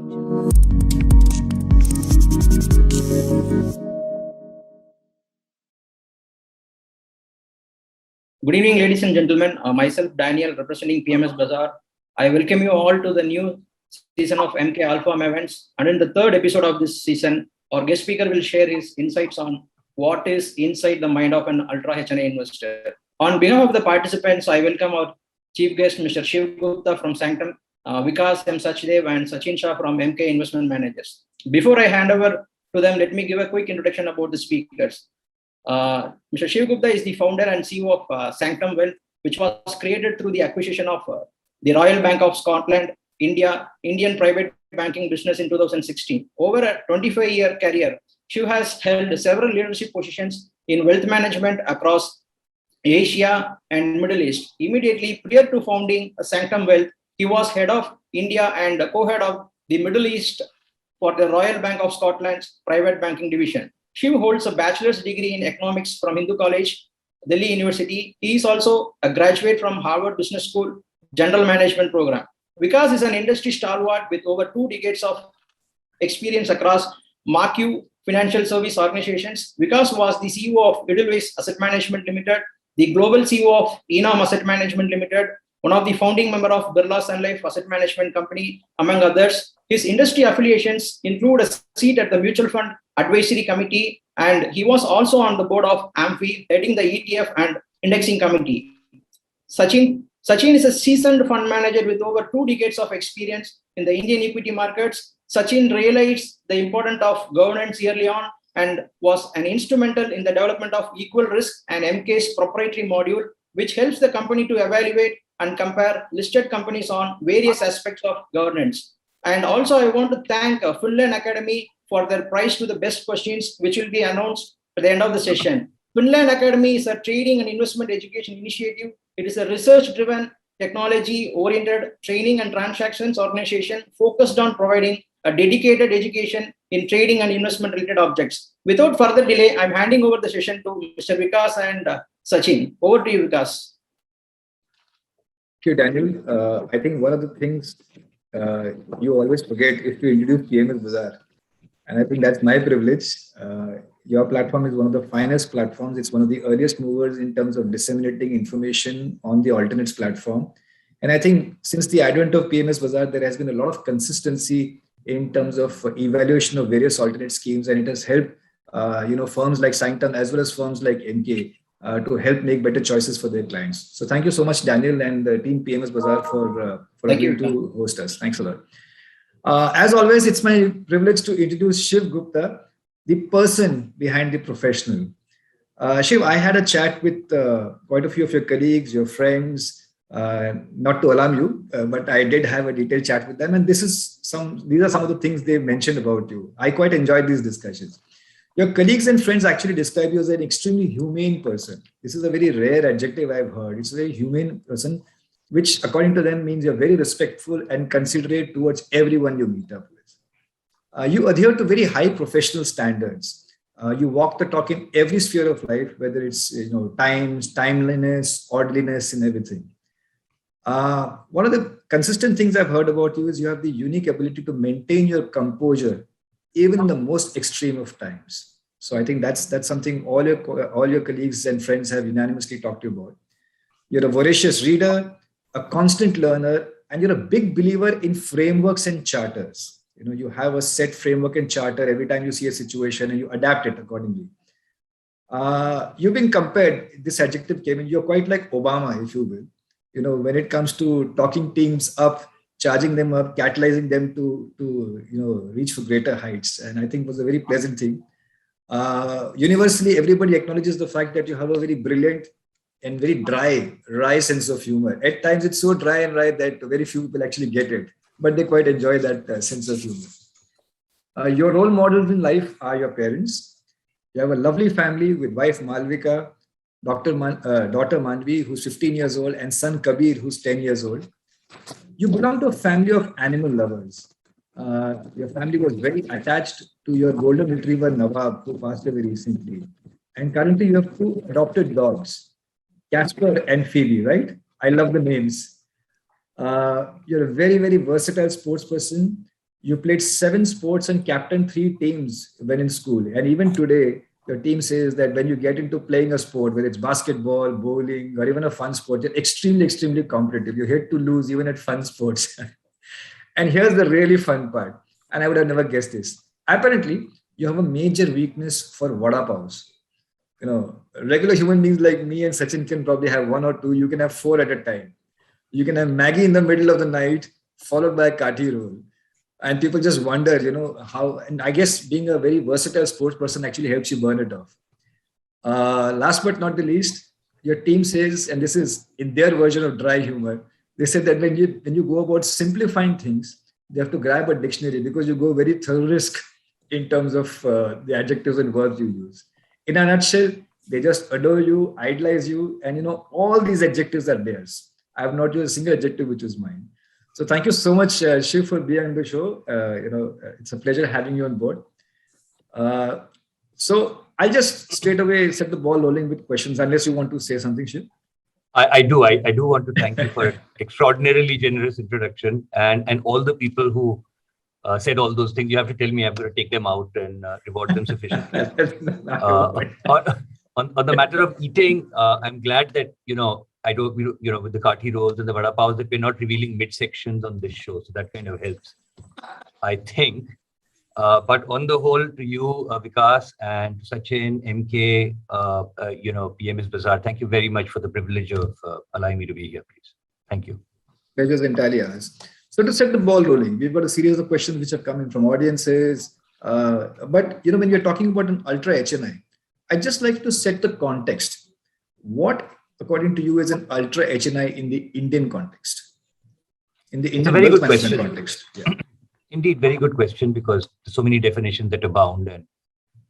Good evening, ladies and gentlemen. Myself, Daniel, representing PMS Bazaar. I welcome you all to the new season of Emkay Alpha Mavens. And in the third episode of this season, our guest speaker will share his insights on what is inside the mind of an Ultra HNI investor. On behalf of the participants, I welcome our chief guest, Mr. Shiv Gupta from Sanctum, Vikaas M. Sachdeva, and Sachin Shah from Emkay Investment Managers. Before I hand over to them, let me give a quick introduction about the speakers. Mr. Shiv Gupta is the founder and CEO of Sanctum Wealth, which was created through the acquisition of the Royal Bank of Scotland, Indian private banking business in 2016. Over a 25-year career, Shiv has held several leadership positions in wealth management across Asia and Middle East. Immediately prior to founding Sanctum Wealth, he was head of India and co-head of the Middle East for the Royal Bank of Scotland's private banking division. Shiv holds a bachelor's degree in economics from Hindu College, Delhi University. He is also a graduate from Harvard Business School General Management Program. Vikaas is an industry stalwart with over 2 decades of experience across marquee financial service organizations. Vikaas was the CEO of Edelweiss Asset Management Limited, the global CEO of Enam Asset Management Limited, one of the founding member of Birla Sun Life Asset Management Company, among others. His industry affiliations include a seat at the Mutual Fund Advisory Committee, and he was also on the board of AMFI, heading the ETF and Indexing Committee. Sachin is a seasoned fund manager with over 2 decades of experience in the Indian equity markets. Sachin realized the importance of governance early on and was an instrumental in the development of Equal Risk and MK's proprietary module, which helps the company to evaluate and compare listed companies on various aspects of governance. And also, I want to thank Finland Academy for their prize to the best questions, which will be announced at the end of the session. Finland Academy is a trading and investment education initiative. It is a research-driven, technology-oriented training and transactions organization focused on providing a dedicated education in trading and investment-related objects. Without further delay, I'm handing over the session to Mr. Vikaas and Sachin. Over to you, Vikaas. Thank you, Daniel. I think one of the things you always forget is to introduce PMS Bazaar. And I think that's my privilege. Your platform is one of the finest platforms. It's one of the earliest movers in terms of disseminating information on the alternates platform. And I think since the advent of PMS Bazaar, there has been a lot of consistency in terms of evaluation of various alternate schemes. And it has helped firms like Sanctum as well as firms like Emkay to help make better choices for their clients. So thank you so much, Daniel and the team PMS Bazaar for agreeing to host us. Thanks a lot. As always, it's my privilege to introduce Shiv Gupta, the person behind the professional. Shiv, I had a chat with quite a few of your colleagues, your friends, not to alarm you, but I did have a detailed chat with them. And these are some of the things they mentioned about you. I quite enjoyed these discussions. Your colleagues and friends actually describe you as an extremely humane person. This is a very rare adjective I've heard. It's a very humane person, which according to them means you're very respectful and considerate towards everyone you meet up with. You adhere to very high professional standards. You walk the talk in every sphere of life, whether it's timeliness, orderliness, and everything. One of the consistent things I've heard about you is you have the unique ability to maintain your composure even in the most extreme of times. So I think that's something all your colleagues and friends have unanimously talked to you about. You're a voracious reader, a constant learner, and you're a big believer in frameworks and charters. You have a set framework and charter every time you see a situation and you adapt it accordingly. You've been compared, this adjective came in, you're quite like Obama, if you will. When it comes to talking teams up, charging them up, catalyzing them to reach for greater heights. And I think it was a very pleasant thing. Universally, everybody acknowledges the fact that you have a very brilliant and very wry sense of humor. At times, it's so dry and wry that very few people actually get it, but they quite enjoy that sense of humor. Your role models in life are your parents. You have a lovely family with wife Malvika, daughter Manvi, who's 15 years old, and son Kabir, who's 10 years old. You belong to a family of animal lovers. Your family was very attached to your golden retriever Nawab, who passed away recently. And currently you have 2 adopted dogs, Casper and Phoebe, right? I love the names. You're a very, very versatile sports person. You played 7 sports and captained 3 teams when in school. And even today, your team says that when you get into playing a sport, whether it's basketball, bowling, or even a fun sport, you're extremely, extremely competitive. You hate to lose even at fun sports. And here's the really fun part. And I would have never guessed this. Apparently, you have a major weakness for vada pavs. Regular human beings like me and Sachin can probably have 1 or 2. You can have 4 at a time. You can have Maggie in the middle of the night, followed by a kati roll. And people just wonder, how, and I guess being a very versatile sports person actually helps you burn it off. Last but not the least, your team says, and this is in their version of dry humor, they said that when you go about simplifying things, they have to grab a dictionary because you go very thorough risk in terms of the adjectives and verbs you use. In a nutshell, they just adore you, idolize you, and all these adjectives are theirs. I have not used a single adjective which is mine. So thank you so much, Shiv, for being on the show. It's a pleasure having you on board. So I'll just straight away set the ball rolling with questions, unless you want to say something, Shiv. I do want to thank you for an extraordinarily generous introduction, and all the people who said all those things. You have to tell me I'm going to take them out and reward them sufficiently. On the matter of eating, I'm glad that I don't with the kati rolls and the vada pavs that we're not revealing midsections on this show, so that kind of helps, I think. But on the whole, to you, Vikaas, and Sachin, MK, PMS Bazaar, thank you very much for the privilege of allowing me to be here, please. Thank you. Pleasure's entirely ours. So to set the ball rolling, we've got a series of questions which are coming from audiences. But when you're talking about an Ultra HNI, I'd just like to set the context. What, according to you, is an Ultra HNI in the Indian context? In the Indian wealth management context. Yeah. Indeed, very good question, because there's so many definitions that abound and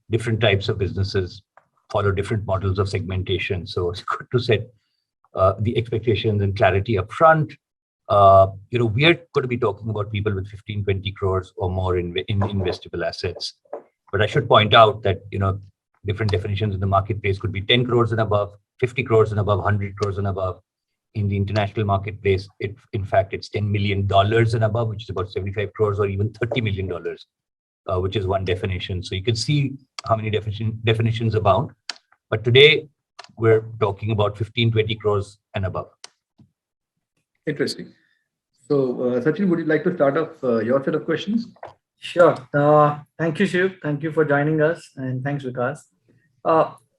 different types of businesses follow different models of segmentation. So it's good to set the expectations and clarity up front. We are going to be talking about people with 15, 20 crores or more in investable assets. But I should point out that, different definitions in the marketplace could be 10 crores and above, 50 crores and above, 100 crores and above. In the international marketplace, in fact, it's $10 million and above, which is about 75 crores, or even $30 million, which is one definition. So you can see how many definitions abound. But today, we're talking about 15, 20 crores and above. Interesting. So, Sachin, would you like to start off your set of questions? Sure. Thank you, Shiv. Thank you for joining us, and thanks, Vikaas.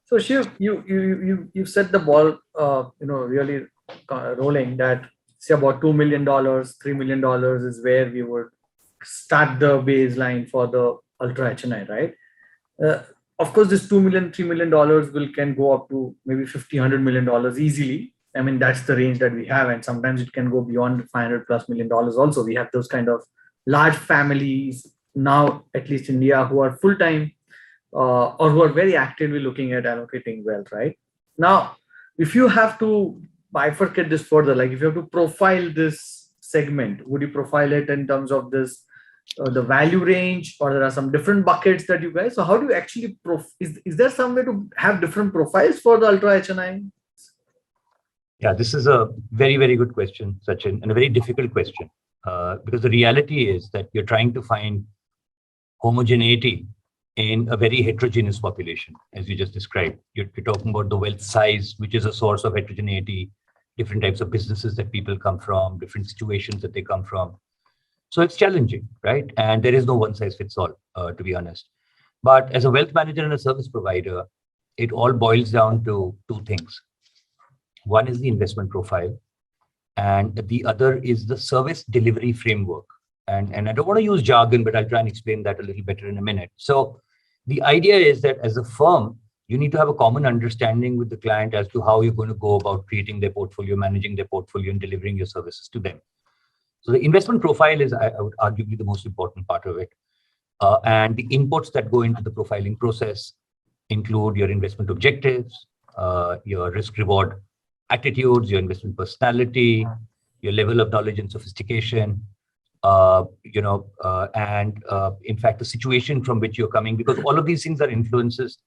So, Shiv, you set the ball, really rolling that, say, about $2 million, $3 million is where we would start the baseline for the Ultra HNI, right? Of course, this $2 million, $3 million can go up to maybe $50, $100 million easily. I mean, that's the range that we have, and sometimes it can go beyond $500+ million also. We have those kind of large families now, at least in India, who are full-time or who are very actively looking at allocating wealth, right? Now, if you have to bifurcate this further, like if you have to profile this segment, would you profile it in terms of this, the value range, or there are some different buckets that you guys, so how do you actually, is there some way to have different profiles for the Ultra HNI? Yeah, this is a very, very good question, Sachin, and a very difficult question, because the reality is that you're trying to find homogeneity in a very heterogeneous population, as you just described. You're talking about the wealth size, which is a source of heterogeneity, different types of businesses that people come from, different situations that they come from. So it's challenging, right? And there is no one size fits all, to be honest. But as a wealth manager and a service provider, it all boils down to 2 things. One is the investment profile, and the other is the service delivery framework. And I don't want to use jargon, but I'll try and explain that a little better in a minute. So the idea is that as a firm, you need to have a common understanding with the client as to how you're going to go about creating their portfolio, managing their portfolio, and delivering your services to them. So the investment profile is, I would arguably, the most important part of it. And the inputs that go into the profiling process include your investment objectives, your risk-reward attitudes, your investment personality, your level of knowledge and sophistication, and in fact, the situation from which you're coming, because all of these things are influences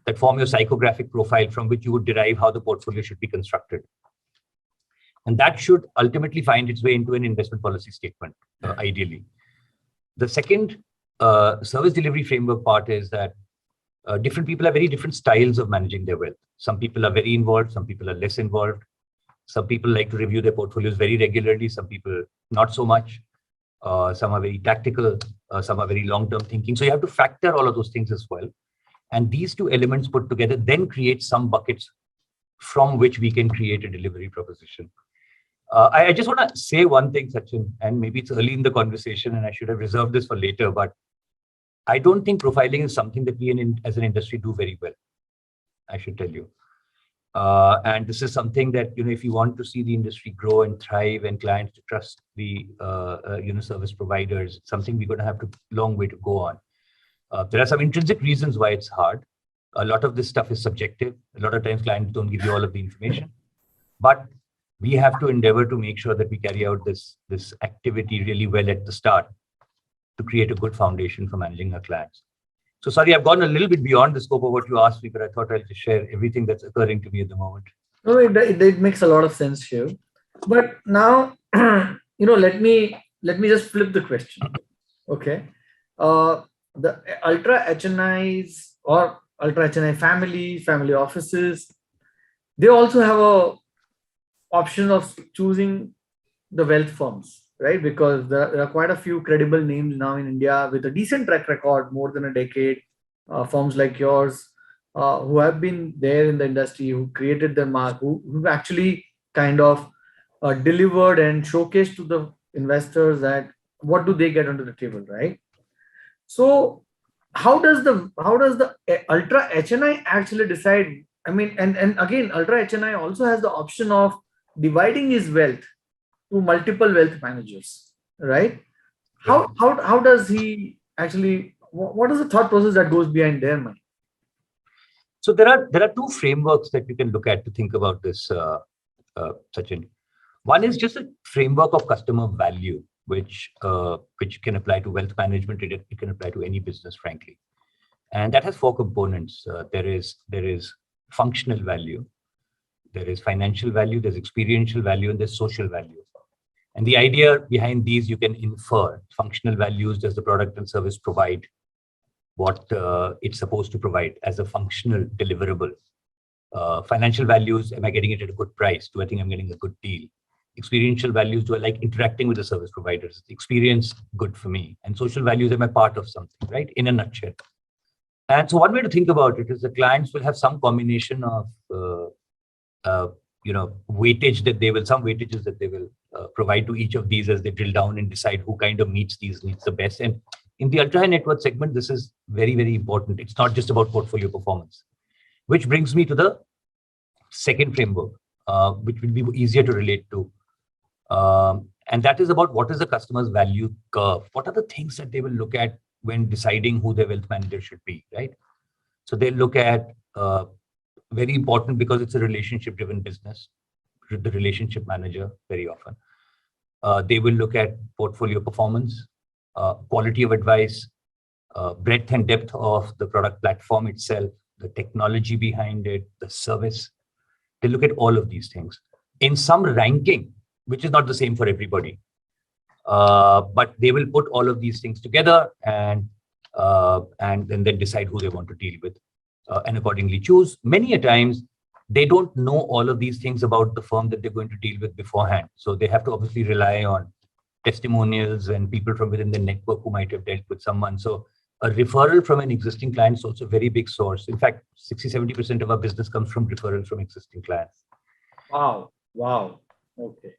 that form your psychographic profile from which you would derive how the portfolio should be constructed. And that should ultimately find its way into an investment policy statement, ideally. The second service delivery framework part is that different people have very different styles of managing their wealth. Some people are very involved, some people are less involved. Some people like to review their portfolios very regularly, some people not so much. Some are very tactical, some are very long-term thinking. So you have to factor all of those things as well. And these two elements put together then create some buckets from which we can create a delivery proposition. I just want to say one thing, Sachin, and maybe it's early in the conversation and I should have reserved this for later, but I don't think profiling is something that we as an industry do very well, I should tell you. And this is something that, if you want to see the industry grow and thrive and clients to trust the, service providers, it's something we're going to have a long way to go on. There are some intrinsic reasons why it's hard. A lot of this stuff is subjective. A lot of times clients don't give you all of the information, but we have to endeavor to make sure that we carry out this activity really well at the start to create a good foundation for managing our clients. So sorry, I've gone a little bit beyond the scope of what you asked me, but I thought I'll just share everything that's occurring to me at the moment. No, it makes a lot of sense, Shiv. But now, let me just flip the question. Okay. The Ultra HNIs or Ultra HNI family offices, they also have a option of choosing the wealth firms, right? Because there are quite a few credible names now in India with a decent track record, more than a decade, firms like yours, who have been there in the industry, who created their mark, who actually kind of delivered and showcased to the investors that what do they get onto the table, right? So how does the Ultra HNI actually decide? I mean, and again, Ultra HNI also has the option of dividing his wealth to multiple wealth managers, right? How does he actually? What is the thought process that goes behind their mind? So there are two frameworks that you can look at to think about this, Sachin. One is just a framework of customer value, which can apply to wealth management. It can apply to any business, frankly, and that has four components. There is functional value, there is financial value, there's experiential value, and there's social value. And the idea behind these, you can infer functional values. Does the product and service provide what it's supposed to provide as a functional deliverable? Financial values, am I getting it at a good price? Do I think I'm getting a good deal? Experiential values, do I like interacting with the service providers? Is the experience good for me? And social values, am I part of something, right? In a nutshell. And so one way to think about it is the clients will have some combination of weightages that they will provide to each of these as they drill down and decide who kind of meets these needs the best. And in the ultra high net worth segment, this is very, very important. It's not just about portfolio performance, which brings me to the second framework, which will be easier to relate to. And that is about what is the customer's value curve? What are the things that they will look at when deciding who their wealth manager should be, right? So they'll look at, very important because it's a relationship-driven business, the relationship manager very often. They will look at portfolio performance, quality of advice, breadth and depth of the product platform itself, the technology behind it, the service. They look at all of these things in some ranking, which is not the same for everybody. But they will put all of these things together and then decide who they want to deal with and accordingly choose. Many a times, they don't know all of these things about the firm that they're going to deal with beforehand. So they have to obviously rely on testimonials and people from within the network who might have dealt with someone. So a referral from an existing client is also a very big source. In fact, 60-70% of our business comes from referrals from existing clients. Wow. Okay.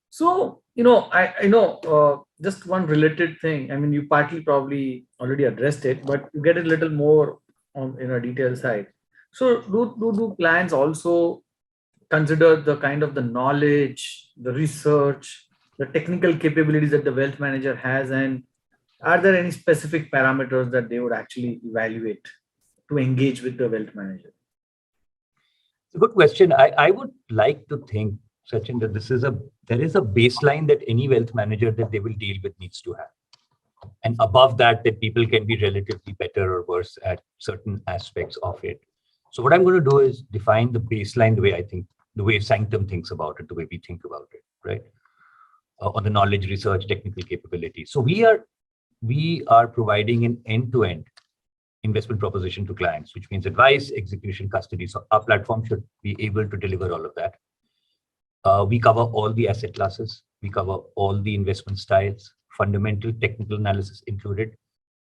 So, I know just one related thing. I mean, you partly probably already addressed it, but you get a little more on a detailed side. So do clients also consider the kind of the knowledge, the research, the technical capabilities that the wealth manager has, and are there any specific parameters that they would actually evaluate to engage with the wealth manager? It's a good question. I would like to think, Sachin, that there is a baseline that any wealth manager that they will deal with needs to have. And above that people can be relatively better or worse at certain aspects of it. So what I'm going to do is define the baseline the way Sanctum thinks about it, the way we think about it, right? On the knowledge, research, technical capability. So we are we are providing an end-to-end investment proposition to clients, which means advice, execution, custody. So our platform should be able to deliver all of that. We cover all the asset classes. We cover all the investment styles, fundamental technical analysis included.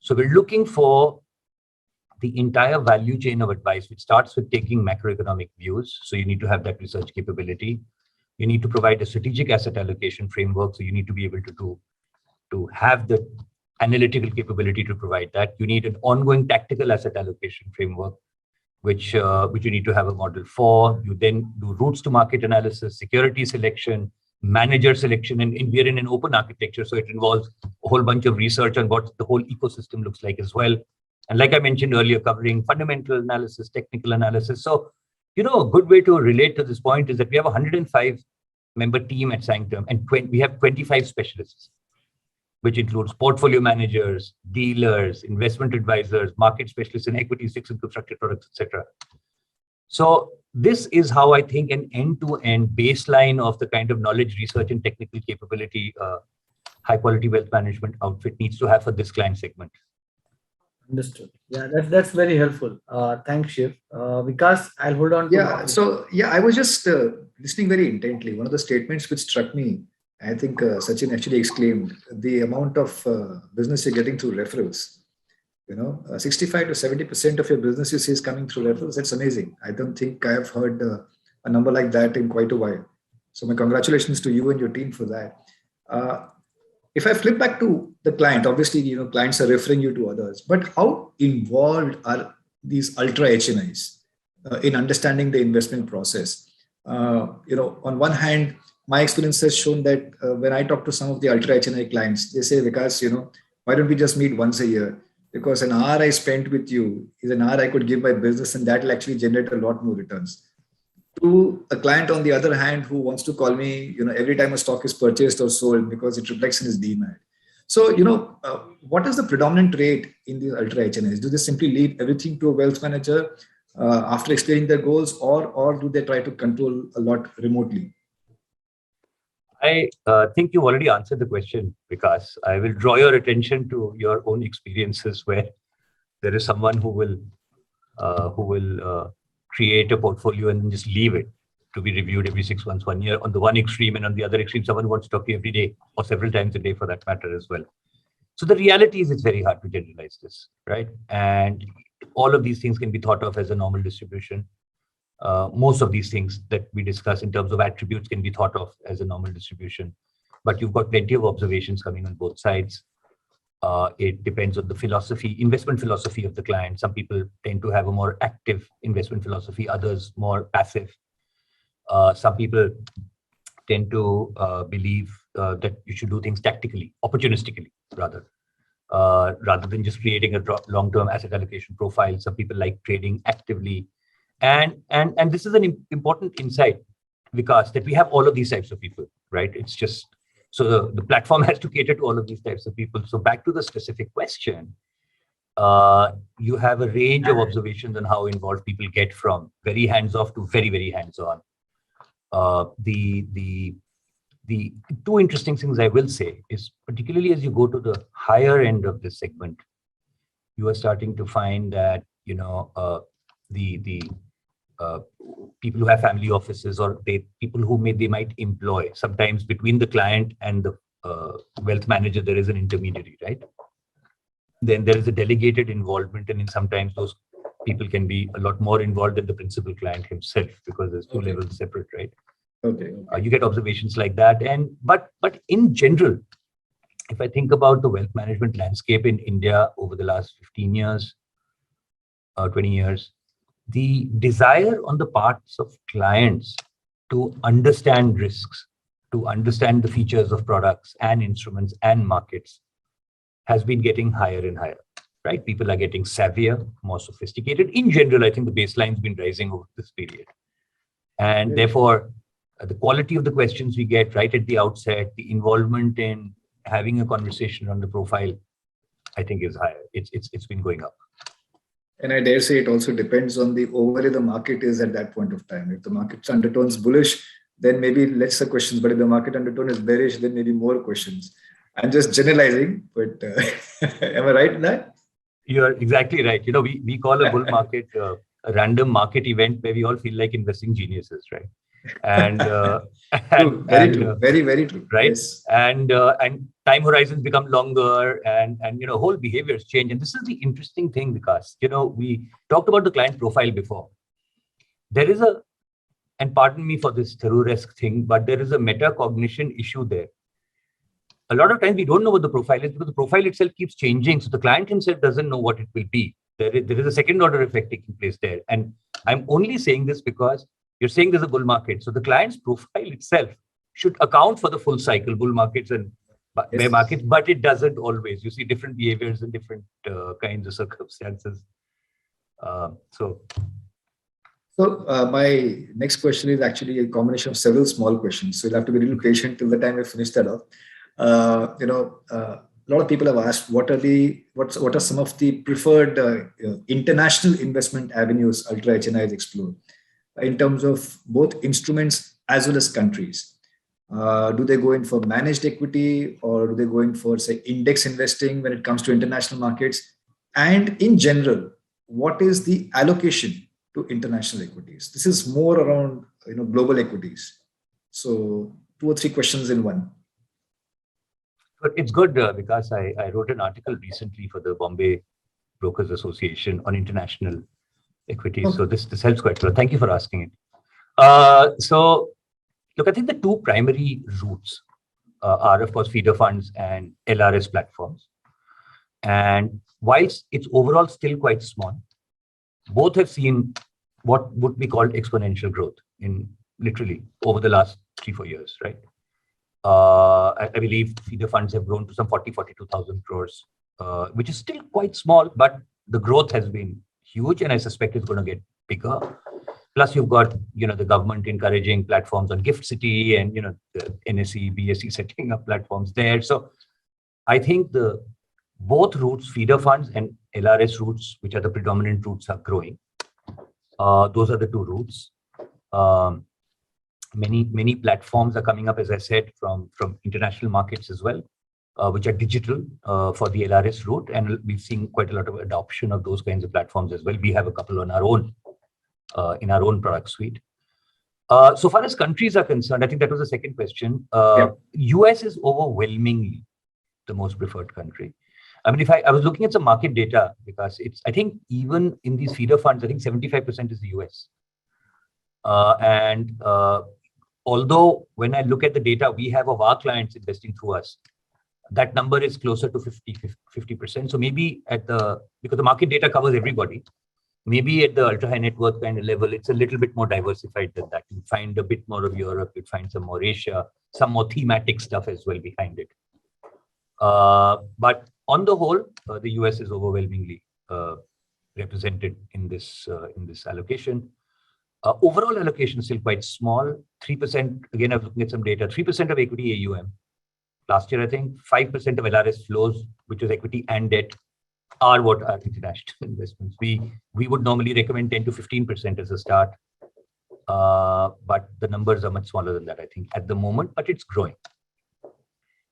So we're looking for the entire value chain of advice, which starts with taking macroeconomic views. So you need to have that research capability. You need to provide a strategic asset allocation framework. So you need to be able to have the analytical capability to provide that. You need an ongoing tactical asset allocation framework, which you need to have a model for. You then do routes to market analysis, security selection, manager selection, and we're in an open architecture. So it involves a whole bunch of research on what the whole ecosystem looks like as well. And like I mentioned earlier, covering fundamental analysis, technical analysis. So, a good way to relate to this point is that we have a 105 member team at Sanctum, and we have 25 specialists, which includes portfolio managers, dealers, investment advisors, market specialists in equities, fixed income, structured products, etc. So this is how I think an end-to-end baseline of the kind of knowledge, research, and technical capability high-quality wealth management outfit needs to have for this client segment. Understood. Yeah, that's very helpful. Thanks, Shiv. Vikaas, I'll hold on to I was just listening very intently. One of the statements which struck me, I think Sachin actually exclaimed, the amount of business you're getting through referrals. 65 to 70% of your business you see is coming through referrals. That's amazing. I don't think I have heard a number like that in quite a while. So my congratulations to you and your team for that. If I flip back to the client, obviously, clients are referring you to others, but how involved are these ultra HNIs in understanding the investment process? On one hand, my experience has shown that when I talk to some of the ultra HNI clients, they say, Vikaas, why don't we just meet once a year? Because an hour I spent with you is an hour I could give my business, and that will actually generate a lot more returns. To a client, on the other hand, who wants to call me, every time a stock is purchased or sold because it reflects in his demat. So, what is the predominant rate in the ultra HNIs? Do they simply leave everything to a wealth manager after explaining their goals, or do they try to control a lot remotely? I think you already answered the question, Vikaas. I will draw your attention to your own experiences where there is someone who will create a portfolio and just leave it to be reviewed every 6 months, 1 year on the one extreme, and on the other extreme, someone wants to talk to you every day or several times a day for that matter as well. So the reality is it's very hard to generalize this, right? And all of these things can be thought of as a normal distribution. Most of these things that we discuss in terms of attributes can be thought of as a normal distribution, but you've got plenty of observations coming on both sides. It depends on the investment philosophy of the client. Some people tend to have a more active investment philosophy, others more passive. Some people tend to believe that you should do things tactically, opportunistically, rather than just creating a long-term asset allocation profile. Some people like trading actively. And this is an important insight, Vikaas, that we have all of these types of people, right? It's just, so the platform has to cater to all of these types of people. So back to the specific question, you have a range of observations on how involved people get from very hands-off to very, very hands-on. The two interesting things I will say is, particularly as you go to the higher end of this segment, you are starting to find that, people who have family offices, or people who they might employ, sometimes between the client and the wealth manager, there is an intermediary, right? Then there is a delegated involvement, and sometimes those people can be a lot more involved than the principal client himself, because there's two levels separate, right? Okay. You get observations like that, but in general, if I think about the wealth management landscape in India over the last 15 years, 20 years, the desire on the parts of clients to understand risks, to understand the features of products and instruments and markets has been getting higher and higher, right? People are getting savvier, more sophisticated. In general, I think the baseline's been rising over this period. And therefore, the quality of the questions we get right at the outset, the involvement in having a conversation on the profile, I think is higher. It's been going up. And I dare say it also depends on the overlay the market is at that point of time. If the market's undertones bullish, then maybe lesser questions. But if the market undertone is bearish, then maybe more questions. I'm just generalizing, but am I right in that? You are exactly right. We call a bull market a random market event where we all feel like investing geniuses, right? And True, very true, very, very true. Right. Yes. And time horizons become longer, and whole behaviors change. And this is the interesting thing, because we talked about the client profile before. There is and pardon me for this terroresque thing, but there is a metacognition issue there. A lot of times we don't know what the profile is because the profile itself keeps changing. So the client himself doesn't know what it will be. There is a second order effect taking place there. And I'm only saying this because you're saying there's a bull market. So the client's profile itself should account for the full cycle, bull markets and bear markets, but it doesn't always. You see different behaviors in different kinds of circumstances. So my next question is actually a combination of several small questions. So you'll have to be a little patient till the time I finish that off. A lot of people have asked what are some of the preferred international investment avenues Ultra HNI has explored in terms of both instruments as well as countries. Do they go in for managed equity, or do they go in for, say, index investing when it comes to international markets? And in general, what is the allocation to international equities? This is more around global equities. So 2 or 3 questions in one. But it's good because I wrote an article recently for the Bombay Brokers Association on international equities. Okay. So this helps quite well. Thank you for asking it. So look, I think the 2 primary routes are, of course, feeder funds and LRS platforms. And whilst it's overall still quite small, both have seen what would be called exponential growth in literally over the last 3-4 years, right? I believe feeder funds have grown to some 42,000 crores, which is still quite small, but the growth has been huge, and I suspect it's going to get bigger. Plus, you've got the government encouraging platforms on Gift City, and the NSE, BSE setting up platforms there. So I think both routes, feeder funds and LRS routes, which are the predominant routes, are growing. Those are the 2 routes. Many platforms are coming up, as I said, from international markets as well, which are digital for the LRS route, and we've seen quite a lot of adoption of those kinds of platforms as well. We have a couple on our own in our own product suite. So far as countries are concerned, I think that was the second question. US is overwhelmingly the most preferred country. I mean, if I was looking at some market data, because I think even in these feeder funds, I think 75% is the US. Although when I look at the data we have of our clients investing through us, that number is closer to 50%. So maybe because the market data covers everybody, maybe at the ultra high net worth kind of level, it's a little bit more diversified than that. You find a bit more of Europe, you find some more Asia, some more thematic stuff as well behind it. But on the whole, the US is overwhelmingly represented in this allocation. Overall allocation is still quite small. 3%, again, I was looking at some data, 3% of equity AUM. Last year, I think 5% of LRS flows, which is equity and debt, are what are international investments. We would normally recommend 10 to 15% as a start. But the numbers are much smaller than that, I think, at the moment, but it's growing.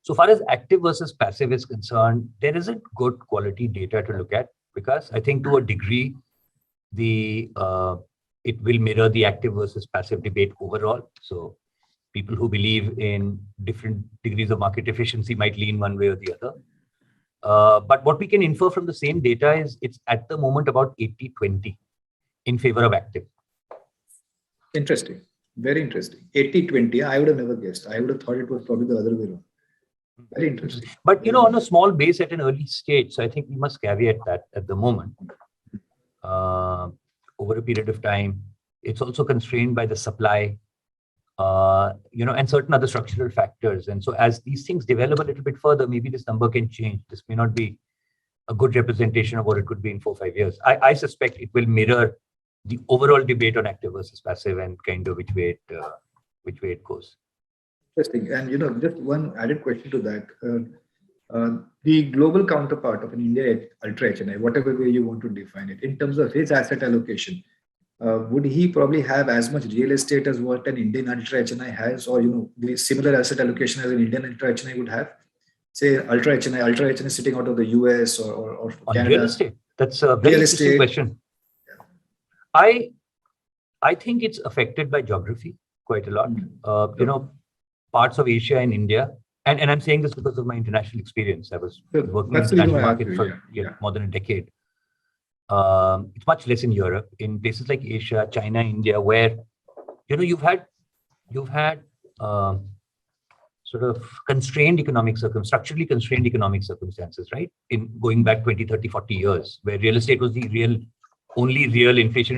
So far as active versus passive is concerned, there isn't good quality data to look at, because I think to a degree, it will mirror the active versus passive debate overall. So people who believe in different degrees of market efficiency might lean one way or the other. But what we can infer from the same data is it's at the moment about 80-20 in favor of active. Interesting. Very interesting. 80-20. I would have never guessed. I would have thought it was probably the other way around. Very interesting. But, on a small base at an early stage. So I think we must caveat that at the moment. Over a period of time, it's also constrained by the supply, and certain other structural factors. And so as these things develop a little bit further, maybe this number can change. This may not be a good representation of what it could be in 4 or 5 years. I suspect it will mirror the overall debate on active versus passive and kind of which way it goes. Interesting. And, just one added question to that. The global counterpart of an India Ultra HNI, whatever way you want to define it, in terms of his asset allocation, would he probably have as much real estate as what an Indian Ultra HNI has, or the similar asset allocation as an Indian Ultra HNI would have? say Ultra HNI? Ultra HNI sitting out of the US or On Canada? real estate, that's a very Real interesting estate. question. I think it's affected by geography quite a lot. Parts of Asia and India, and I'm saying this because of my international experience. I was working in the international market for more than a decade. It's much less in Europe. In places like Asia, China, India, where you've had sort of structurally constrained economic circumstances, right? In going back 20, 30, 40 years, where real estate was the only real inflation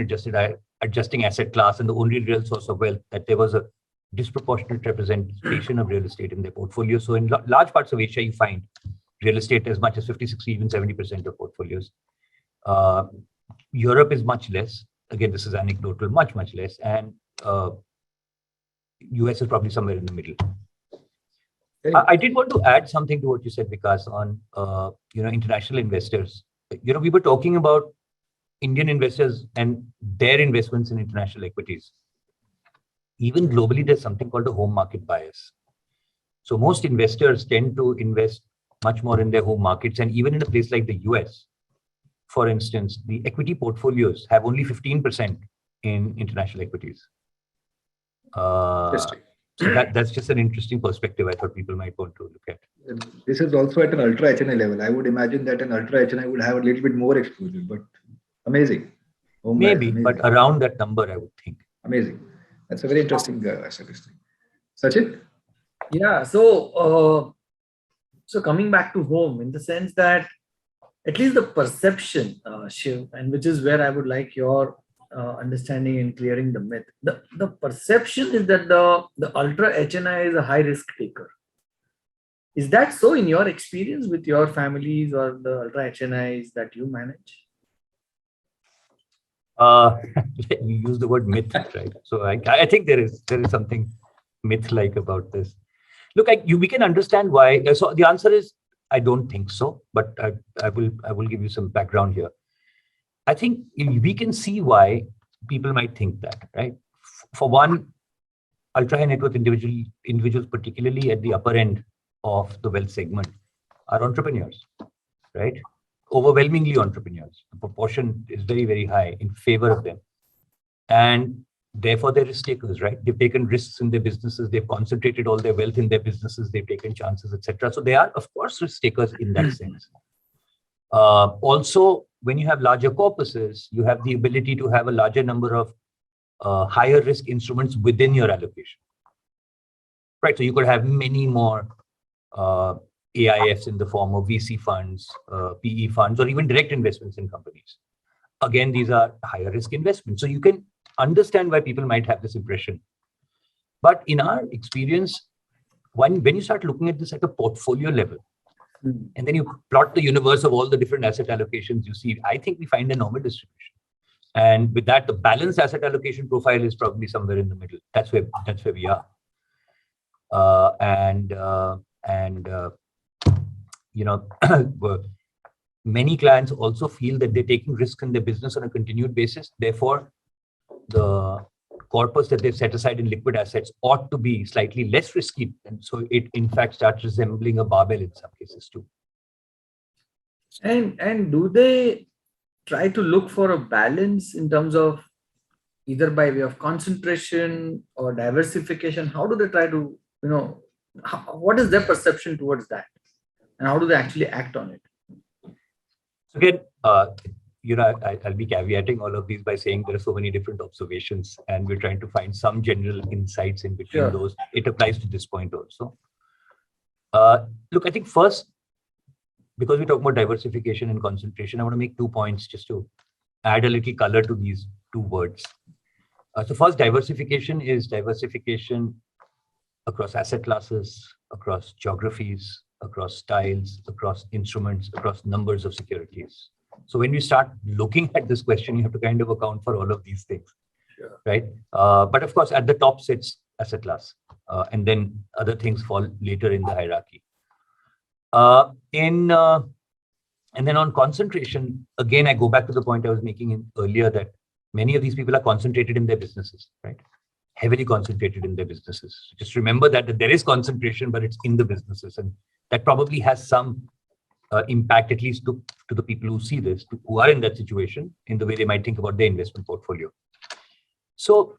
adjusting asset class and the only real source of wealth, that there was a disproportionate representation of real estate in their portfolio. So in large parts of Asia, you find real estate as much as 50, 60, even 70% of portfolios. Europe is much less. Again, this is anecdotal, much, much less. And US is probably somewhere in the middle. I did want to add something to what you said, Vikaas, on international investors. We were talking about Indian investors and their investments in international equities. Even globally, there's something called a home market bias. So most investors tend to invest much more in their home markets, and even in a place like the US, for instance, the equity portfolios have only 15% in international equities. So that's just an interesting perspective I thought people might want to look at. This is also at an Ultra HNI level. I would imagine that an Ultra HNI would have a little bit more exposure, but amazing. Maybe, amazing. But around that number, I would think. Amazing. That's a very interesting statistic. Sachin? Yeah, so coming back to home, in the sense that at least the perception, Shiv, and which is where I would like your understanding and clearing the myth. The perception is that the Ultra HNI is a high risk taker. Is that so in your experience with your families or the Ultra HNIs that you manage? You use the word myth, right? So I think there is something myth-like about this. Look, we can understand why. So the answer is I don't think so, but I will give you some background here. I think we can see why people might think that, right? For one, ultra high net worth individuals, particularly at the upper end of the wealth segment, are entrepreneurs, right? Overwhelmingly entrepreneurs. The proportion is very, very high in favor of them. And therefore, they're risk takers, right? They've taken risks in their businesses. They've concentrated all their wealth in their businesses. They've taken chances, etc. So they are, of course, risk takers in that sense. Also, when you have larger corpuses, you have the ability to have a larger number of higher risk instruments within your allocation, right? So you could have many more AIFs in the form of VC funds, PE funds, or even direct investments in companies. Again, these are higher risk investments. So you can understand why people might have this impression. But in our experience, when you start looking at this at a portfolio level, and then you plot the universe of all the different asset allocations you see, I think we find a normal distribution. And with that, the balanced asset allocation profile is probably somewhere in the middle. That's where we are. Many clients also feel that they're taking risk in their business on a continued basis. Therefore, the corpus that they've set aside in liquid assets ought to be slightly less risky. And so it, in fact, starts resembling a barbell in some cases too. And do they try to look for a balance in terms of either by way of concentration or diversification? How do they try to, what is their perception towards that? And how do they actually act on it? Again, I'll be caveating all of these by saying there are so many different observations, and we're trying to find some general insights in between those. It applies to this point also. Look, I think first, because we talk about diversification and concentration, I want to make 2 points just to add a little color to these 2 words. So first, diversification is diversification across asset classes, across geographies, across styles, across instruments, across numbers of securities. So when we start looking at this question, you have to kind of account for all of these things, right? But of course, at the top sits asset class, and then other things fall later in the hierarchy. And then on concentration, again, I go back to the point I was making earlier that many of these people are concentrated in their businesses, right? Heavily concentrated in their businesses. Just remember that there is concentration, but it's in the businesses, and that probably has some impact, at least to the people who see this, who are in that situation, in the way they might think about their investment portfolio. So,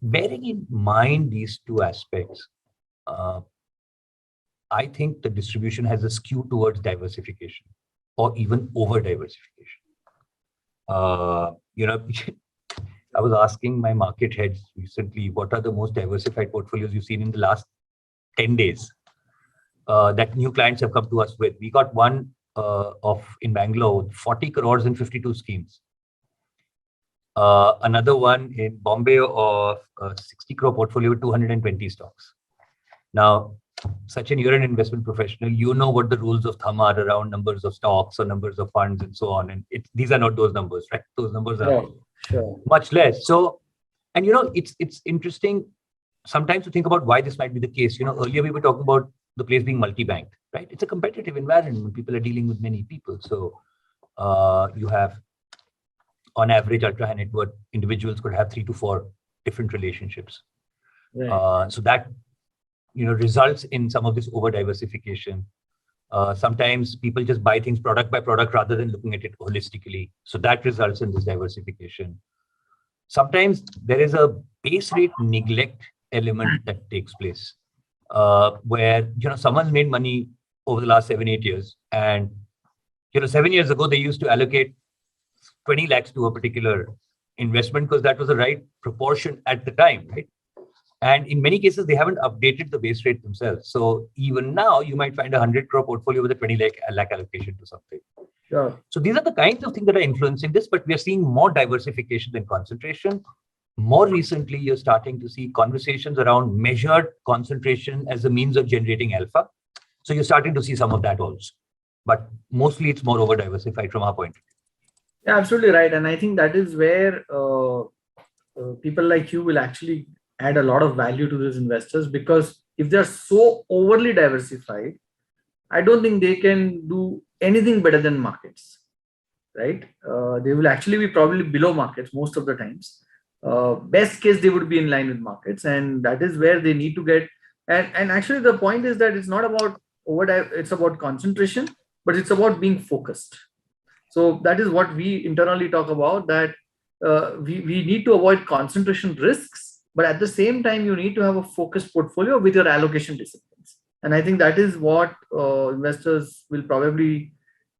bearing in mind these two aspects, I think the distribution has a skew towards diversification or even over diversification. I was asking my market heads recently, what are the most diversified portfolios you've seen in the last 10 days that new clients have come to us with? We got one in Bangalore, 40 crores in 52 schemes. Another one in Bombay of 60 crore portfolio with 220 stocks. Now, Sachin, you're an investment professional. You know what the rules of thumb are around numbers of stocks or numbers of funds and so on. And these are not those numbers, right? Those numbers are much less. So, and it's interesting sometimes to think about why this might be the case. Earlier we were talking about the place being multi-banked, right? It's a competitive environment when people are dealing with many people. So you have, on average, ultra high net worth individuals could have 3 to 4 different relationships. Right. So that results in some of this over diversification. Sometimes people just buy things product by product rather than looking at it holistically. So that results in this diversification. Sometimes there is a base rate neglect element that takes place, where someone's made money over the last 7-8 years, and 7 years ago they used to allocate 20 lakhs to a particular investment because that was the right proportion at the time, right? And in many cases, they haven't updated the base rate themselves. So even now, you might find a 100 crore portfolio with a 20 lakh allocation to something. Sure. So these are the kinds of things that are influencing this, but we are seeing more diversification than concentration. More recently, you're starting to see conversations around measured concentration as a means of generating alpha. So you're starting to see some of that also. But mostly it's more over diversified from our point of view. Yeah, absolutely right. And I think that is where people like you will actually add a lot of value to these investors, because if they're so overly diversified, I don't think they can do anything better than markets, right? They will actually be probably below markets most of the times. Best case, they would be in line with markets, and that is where they need to get. And actually, the point is that it's not about it's about concentration, but it's about being focused. So that is what we internally talk about, that we need to avoid concentration risks. But at the same time, you need to have a focused portfolio with your allocation disciplines. And I think that is what investors will probably,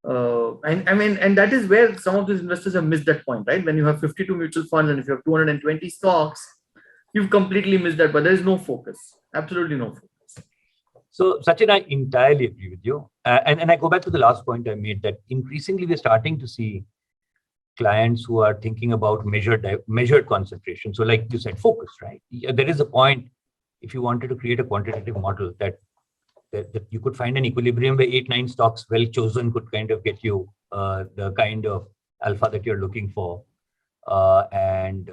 and that is where some of these investors have missed that point, right? When you have 52 mutual funds and if you have 220 stocks, you've completely missed that, but there is no focus, absolutely no focus. So Sachin, I entirely agree with you. And I go back to the last point I made, that increasingly we're starting to see clients who are thinking about measured concentration. So like you said, focus, right? There is a point, if you wanted to create a quantitative model, that you could find an equilibrium where 8-9 stocks well chosen could kind of get you the kind of alpha that you're looking for. And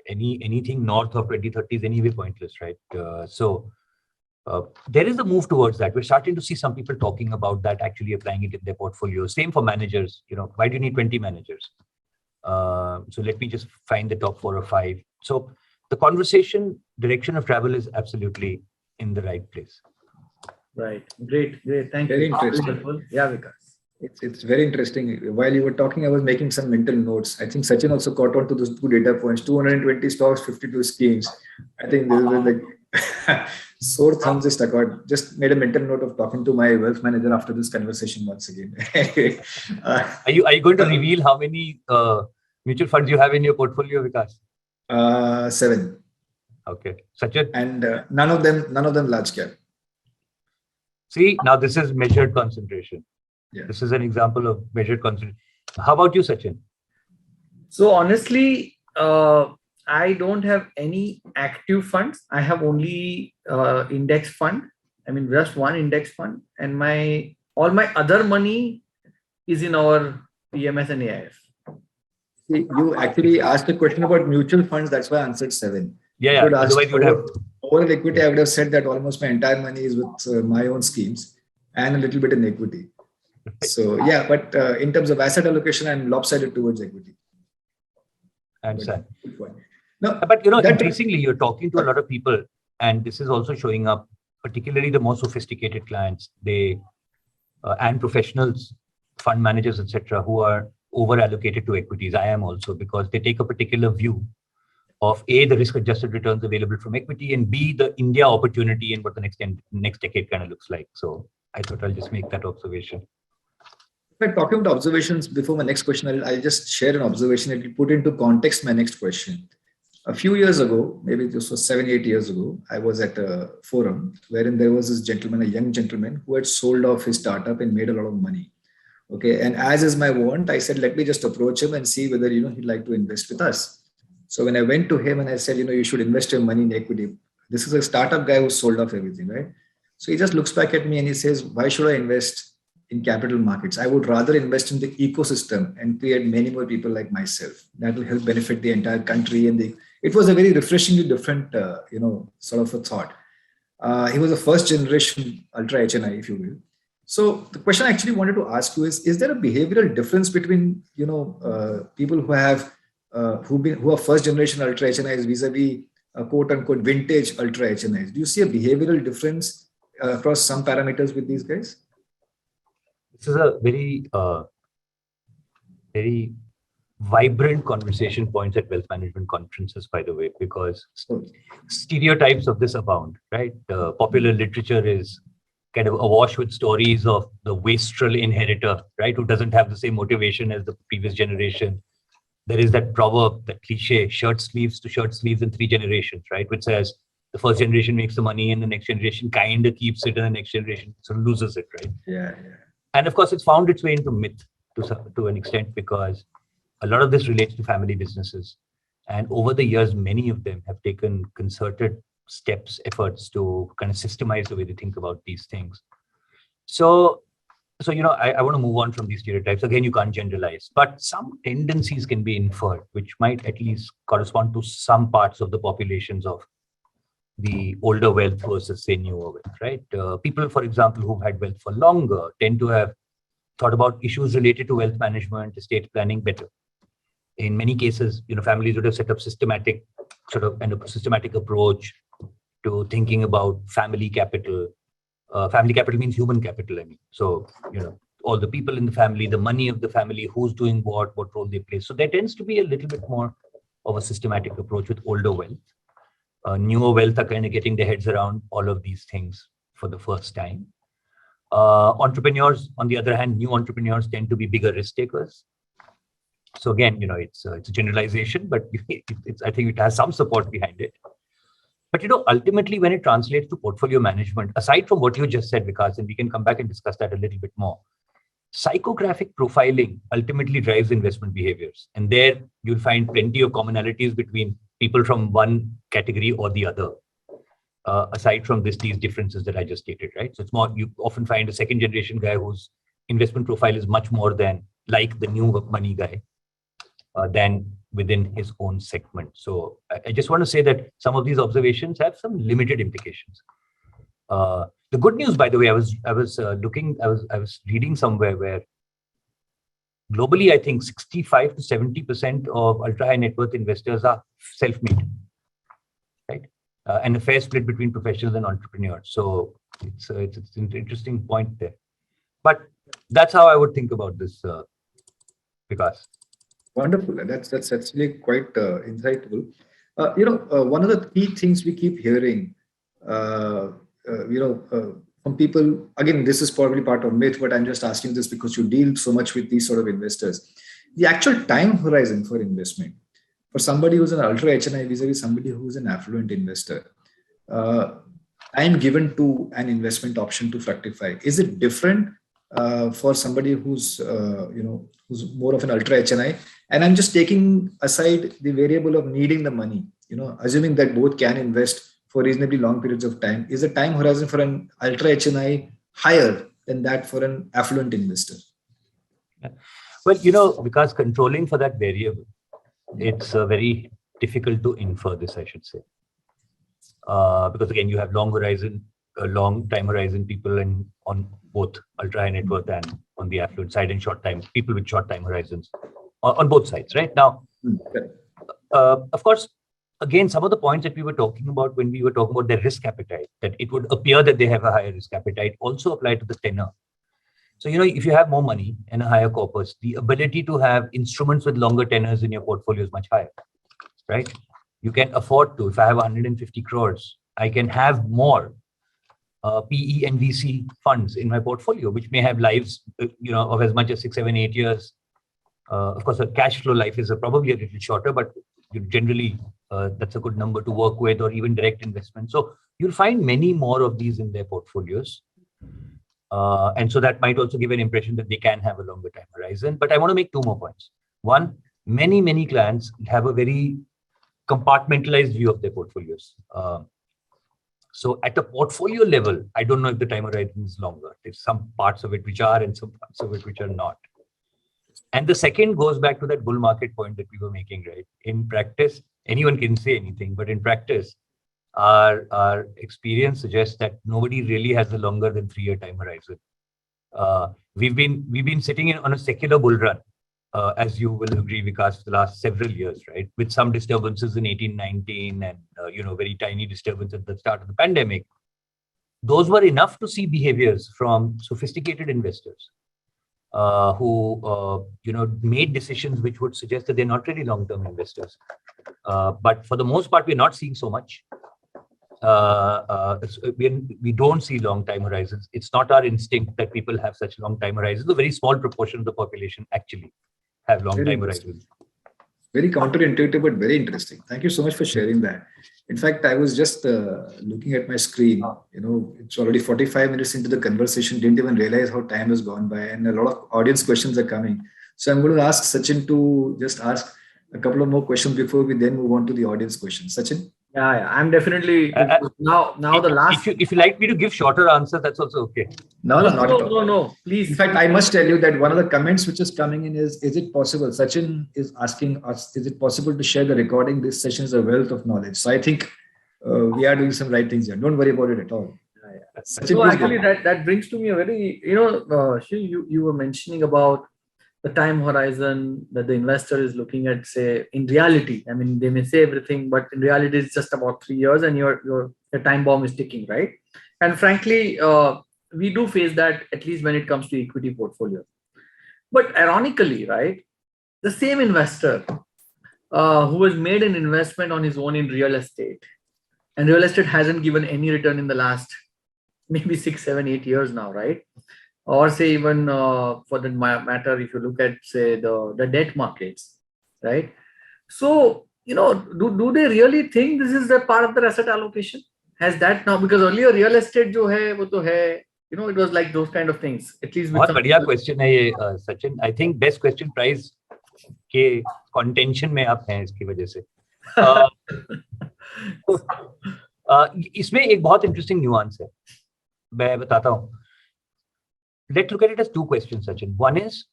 anything north of 20-30 is anyway pointless, right? There is a move towards that. We're starting to see some people talking about that, actually applying it in their portfolio. Same for managers. Why do you need 20 managers? So let me just find the top 4 or 5. So the conversation direction of travel is absolutely in the right place. Right. Great. Thank you. Very interesting. Yeah, Vikaas. It's very interesting. While you were talking, I was making some mental notes. I think Sachin also caught on to those 2 data points: 220 stocks, 52 schemes. I think this was like sore thumbs is stuck out. Just made a mental note of talking to my wealth manager after this conversation once again. Are you going to reveal how many mutual funds you have in your portfolio, Vikaas? 7. Okay, Sachin. And none of them large cap. See, now this is measured concentration. Yeah. This is an example of measured concentration. How about you, Sachin? So honestly, I don't have any active funds. I have only index fund. I mean, just one index fund, and all my other money is in our PMS and AIF. See, you actually asked a question about mutual funds. That's why I answered 7. Yeah. Otherwise, you would have overall equity. I would have said that almost my entire money is with my own schemes and a little bit in equity. So yeah, but in terms of asset allocation, I'm lopsided towards equity. Understand. No, but increasingly you're talking to a lot of people, and this is also showing up particularly the more sophisticated clients, they and professionals, fund managers, etc., who are over allocated to equities. I am also, because they take a particular view of A, the risk-adjusted returns available from equity, and B, the India opportunity and what the next decade kind of looks like. So I thought I'll just make that observation. But talking about observations, before my next question, I'll just share an observation that will put into context my next question. A few years ago, maybe this was 7-8 years ago, I was at a forum wherein there was this gentleman, a young gentleman, who had sold off his startup and made a lot of money. Okay, and as is my want, I said, let me just approach him and see whether he'd like to invest with us. So when I went to him and I said, you should invest your money in equity. This is a startup guy who sold off everything, right? So he just looks back at me and he says, why should I invest in capital markets? I would rather invest in the ecosystem and create many more people like myself. That will help benefit the entire country. And it was a very refreshingly different, sort of a thought. He was a first generation Ultra HNI, if you will. So the question I actually wanted to ask you is there a behavioral difference between, people who have who are first generation Ultra HNIs vis-a-vis quote unquote vintage Ultra HNIs? Do you see a behavioral difference across some parameters with these guys? This is a very, very vibrant conversation points at wealth management conferences, by the way, because stereotypes of this abound, right? Popular literature is kind of awash with stories of the wastrel inheritor, right? Who doesn't have the same motivation as the previous generation. There is that proverb, that cliche, shirt sleeves to shirt sleeves in 3 generations, right? Which says the first generation makes the money and the next generation kind of keeps it and the next generation sort of loses it, right? Yeah. And of course, it's found its way into myth to an extent, because a lot of this relates to family businesses. And over the years, many of them have taken concerted steps, efforts to kind of systemize the way they think about these things. So I want to move on from these stereotypes. Again, you can't generalize, but some tendencies can be inferred, which might at least correspond to some parts of the populations of the older wealth versus, say, newer wealth, right? People, for example, who've had wealth for longer tend to have thought about issues related to wealth management, estate planning better. In many cases, families would have set up systematic approach to thinking about family capital. Family capital means human capital, I mean. So, all the people in the family, the money of the family, who's doing what role they play. So there tends to be a little bit more of a systematic approach with older wealth. Newer wealth are kind of getting their heads around all of these things for the first time. Entrepreneurs, on the other hand, new entrepreneurs tend to be bigger risk takers. So again, it's a generalization, but I think it has some support behind it. But ultimately, when it translates to portfolio management, aside from what you just said, Vikaas, and we can come back and discuss that a little bit more, psychographic profiling ultimately drives investment behaviors. And there you'll find plenty of commonalities between people from one category or the other, aside from these differences that I just stated, right? So it's more, you often find a second generation guy whose investment profile is much more than like the new money guy than within his own segment. So I just want to say that some of these observations have some limited implications. The good news, by the way, I was reading somewhere where globally, I think 65 to 70% of ultra high net worth investors are self-made, right? And a fair split between professionals and entrepreneurs. So it's an interesting point there. But that's how I would think about this, Vikaas. Wonderful. That's actually quite insightful. One of the key things we keep hearing, from people, again, this is probably part of myth, but I'm just asking this because you deal so much with these sort of investors. The actual time horizon for investment for somebody who's an ultra HNI vis-a-vis somebody who's an affluent investor, time given to an investment option to fructify, is it different for somebody who's more of an ultra HNI? And I'm just taking aside the variable of needing the money, assuming that both can invest for reasonably long periods of time. Is the time horizon for an ultra HNI higher than that for an affluent investor? Well, because controlling for that variable, it's very difficult to infer this, I should say. Because again, you have long time horizon people and on both ultra high net worth and on the affluent side, and people with short time horizons on both sides, right? Now, of course, again, some of the points that we were talking about when we were talking about their risk appetite, that it would appear that they have a higher risk appetite, also apply to the tenor. So, if you have more money and a higher corpus, the ability to have instruments with longer tenors in your portfolio is much higher, right? You can afford to, if I have 150 crores, I can have more PE and VC funds in my portfolio, which may have lives, of as much as 6, 7, 8 years. Of course, a cash flow life is probably a little shorter, but generally that's a good number to work with, or even direct investment. So you'll find many more of these in their portfolios. And so that might also give an impression that they can have a longer time horizon. But I want to make 2 more points. One, many clients have a very compartmentalized view of their portfolios. So at a portfolio level, I don't know if the time horizon is longer. There's some parts of it which are and some parts of it which are not. And the second goes back to that bull market point that we were making, right? In practice, anyone can say anything, but in practice, our experience suggests that nobody really has a longer than 3-year time horizon. We've been sitting on a secular bull run, as you will agree, Vikaas, for the last several years, right? With some disturbances in 18-19 and very tiny disturbance at the start of the pandemic. Those were enough to see behaviors from sophisticated investors who made decisions which would suggest that they're not really long-term investors. But for the most part, we're not seeing so much. We don't see long time horizons. It's not our instinct that people have such long time horizons. A very small proportion of the population actually have long time horizons. Very counterintuitive, but very interesting. Thank you so much for sharing that. In fact, I was just looking at my screen. It's already 45 minutes into the conversation. Didn't even realize how time has gone by, and a lot of audience questions are coming. So I'm going to ask Sachin to just ask a couple of more questions before we then move on to the audience questions. Sachin? Yeah, I'm definitely now the last. If you like me to give shorter answers, that's also okay. No, not at all. No, please. In fact, I must tell you that one of the comments which is coming in is it possible? Sachin is asking us, is it possible to share the recording? This session is a wealth of knowledge. So I think we are doing some right things here. Don't worry about it at all. Sachin, so actually, that brings to me a very, Shiv, you were mentioning about the time horizon that the investor is looking at, say, in reality. I mean, they may say everything, but in reality, it's just about 3 years and your time bomb is ticking, right? And frankly, we do face that, at least when it comes to equity portfolio. But ironically, right, the same investor who has made an investment on his own in real estate, and real estate hasn't given any return in the last maybe 6, 7, 8 years now, right? Or say even for the matter, if you look at, say, the debt markets, right? So, do they really think this is a part of their asset allocation? Has that now, because earlier real estate jo hai, wo to hai, it was like those kind of things. At least with बहुत बढ़िया question है ये, Sachin. I think best question prize के contention में आप हैं इसकी वजह से. इसमें एक बहुत interesting nuance है. मैं बताता हूँ. Let's look at it as 2 questions, Sachin. One is,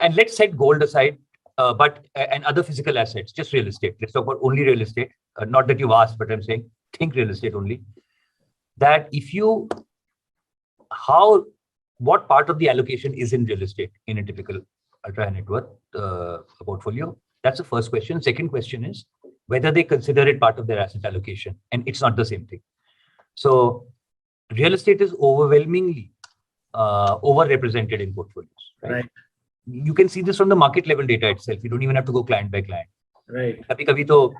and let's set gold aside, and other physical assets, just real estate. Let's talk about only real estate. Not that you've asked, but I'm saying, think real estate only. That what part of the allocation is in real estate in a typical ultra high net worth portfolio? That's the first question. Second question is whether they consider it part of their asset allocation, and it's not the same thing. So real estate is overwhelmingly overrepresented in portfolios. Right? You can see this from the market level data itself. You don't even have to go client by client. Right. Kabhi to,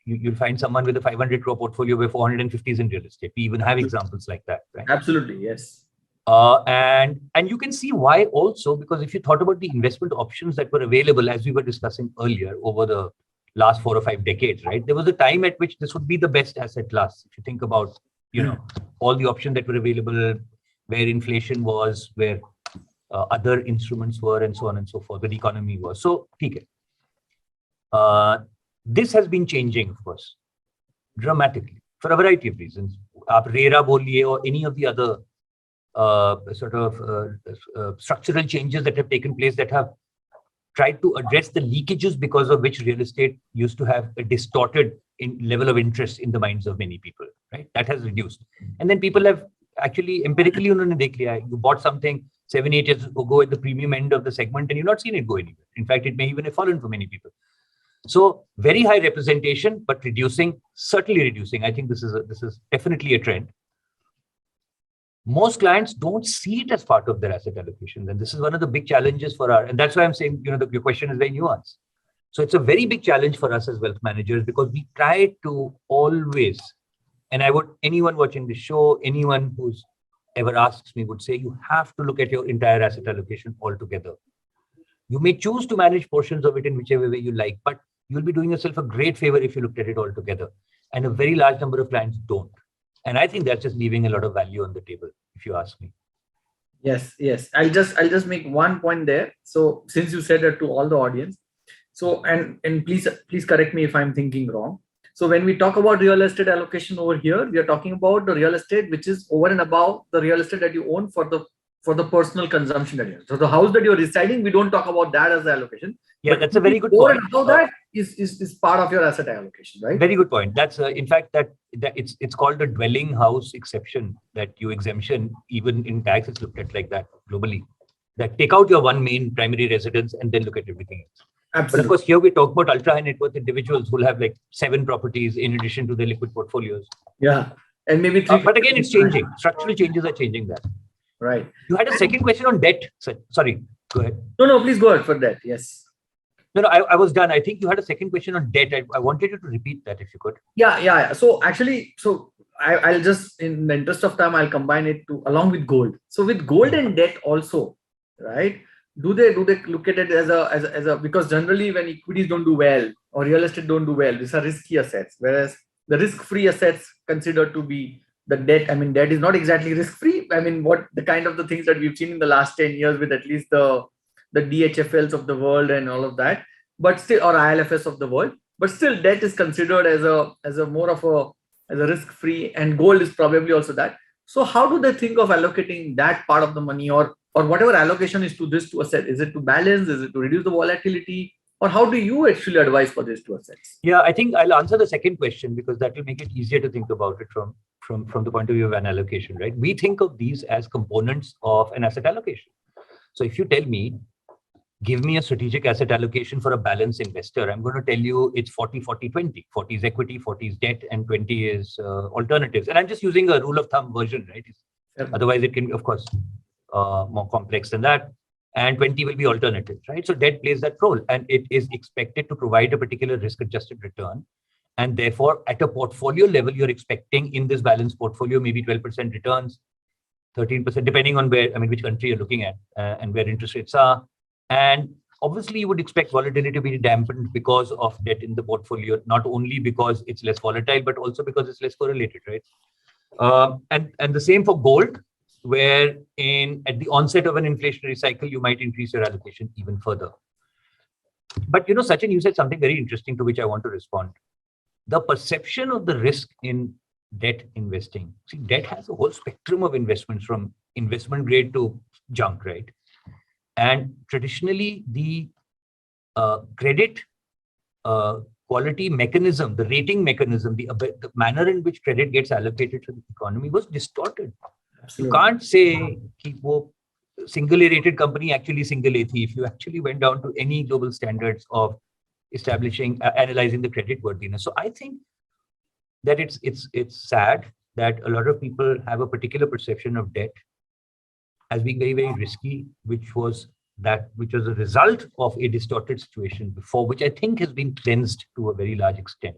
you'll find someone with a 500 crore portfolio where 450 is in real estate. We even have examples like that. Right? Absolutely, yes. And you can see why also, because if you thought about the investment options that were available, as we were discussing earlier, over the last 4 or 5 decades, right? There was a time at which this would be the best asset class. If you think about, all the options that were available, where inflation was, where other instruments were, and so on and so forth, where the economy was. So, this has been changing, of course, dramatically for a variety of reasons. Aap RERA boliye or any of the other structural changes that have taken place that have tried to address the leakages because of which real estate used to have a distorted level of interest in the minds of many people, right? That has reduced. And then people have actually empirically unhone dekh liya hai. You bought something 7, 8 years ago at the premium end of the segment and you've not seen it go anywhere. In fact, it may even have fallen for many people. So very high representation, but certainly reducing. I think this is definitely a trend. Most clients don't see it as part of their asset allocation. And this is one of the big challenges and that's why I'm saying, your question is very nuanced. So it's a very big challenge for us as wealth managers, because we try to always, and anyone watching the show, anyone who's ever asks me would say, you have to look at your entire asset allocation altogether. You may choose to manage portions of it in whichever way you like, but you'll be doing yourself a great favor if you looked at it all together. And a very large number of clients don't. And I think that's just leaving a lot of value on the table, if you ask me. Yes. I'll just make one point there. So since you said it to all the audience, so and please correct me if I'm thinking wrong. So when we talk about real estate allocation over here, we are talking about the real estate which is over and above the real estate that you own for the personal consumption that you have. So the house that you're residing, we don't talk about that as the allocation. Yeah, but that's a very good over point. And above that is part of your asset allocation, right? Very good point. That's in fact that it's called the dwelling house exception, that you exemption, even in tax it's looked at like that globally. That take out your one main primary residence and then look at everything else. Absolutely. But of course, here we talk about ultra high net worth individuals who will have like 7 properties in addition to their liquid portfolios. Yeah, and maybe 3. But again, it's changing. Structural changes are changing that. Right. You had a second question on debt. Sorry, go ahead. No, please go ahead for that. Yes. No, I was done. I think you had a second question on debt. I wanted you to repeat that if you could. Yeah. So actually, I'll just, in the interest of time, I'll combine it along with gold. So with gold and debt also, right? Do they look at it as a because generally when equities don't do well or real estate don't do well, these are risky assets, whereas the risk-free assets considered to be the debt. I mean, debt is not exactly risk-free. I mean, what the kind of the things that we've seen in the last 10 years with at least the DHFLs of the world and all of that, but still, or ILFS of the world, but still debt is considered as a more of a risk-free, and gold is probably also that. So how do they think of allocating that part of the money or whatever allocation is to this two assets? Is it to balance? Is it to reduce the volatility? Or how do you actually advise for these two assets? Yeah, I think I'll answer the second question because that will make it easier to think about it from the point of view of an allocation, right? We think of these as components of an asset allocation. So if you tell me, give me a strategic asset allocation for a balanced investor, I'm going to tell you it's 40-40-20. 40 is equity, 40 is debt, and 20 is alternatives. And I'm just using a rule of thumb version, right? Otherwise, it can be, of course, more complex than that. And 20 will be alternatives, right? So debt plays that role, and it is expected to provide a particular risk-adjusted return. And therefore, at a portfolio level, you're expecting in this balanced portfolio, maybe 12% returns, 13%, depending on which country you're looking at and where interest rates are. And obviously, you would expect volatility to be dampened because of debt in the portfolio, not only because it's less volatile, but also because it's less correlated, right? And the same for gold, where at the onset of an inflationary cycle, you might increase your allocation even further. But Sachin, you said something very interesting to which I want to respond. The perception of the risk in debt investing. See, debt has a whole spectrum of investments from investment grade to junk, right? And traditionally, the credit quality mechanism, the rating mechanism, the manner in which credit gets allocated to the economy was distorted. Absolutely. You can't say single A rated company actually single A thi. If you actually went down to any global standards of analyzing the credit worthiness. So I think that it's sad that a lot of people have a particular perception of debt as being very, very risky, which was a result of a distorted situation before, which I think has been cleansed to a very large extent.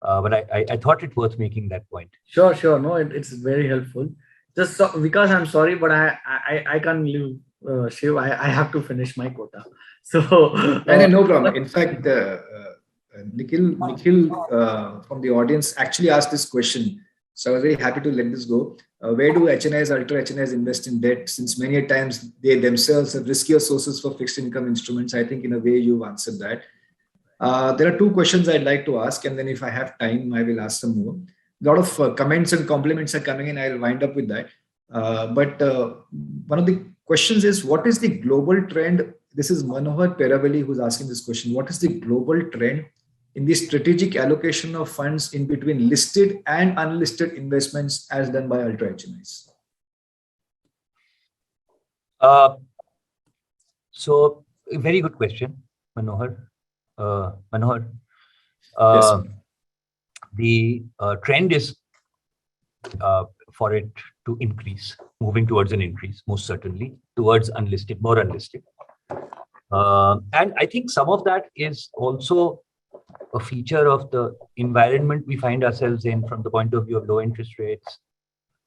But I thought it worth making that point. Sure. No, it's very helpful. Just Vikaas, I'm sorry, but I can't leave Shiv. I have to finish my quota. So no problem. In fact, Nikhil from the audience actually asked this question. So I was very happy to let this go. Where do HNIs, ultra HNIs invest in debt? Since many a times they themselves have riskier sources for fixed income instruments. I think in a way you've answered that. There are 2 questions I'd like to ask, and then if I have time, I will ask some more. A lot of comments and compliments are coming in. I'll wind up with that. But one of the questions is, what is the global trend? This is Manohar Peravali who's asking this question. What is the global trend in the strategic allocation of funds in between listed and unlisted investments as done by ultra HNIs? So a very good question, Manohar. Manohar. Yes. The trend is for it to increase, moving towards an increase, most certainly, towards unlisted, more unlisted. And I think some of that is also a feature of the environment we find ourselves in from the point of view of low interest rates.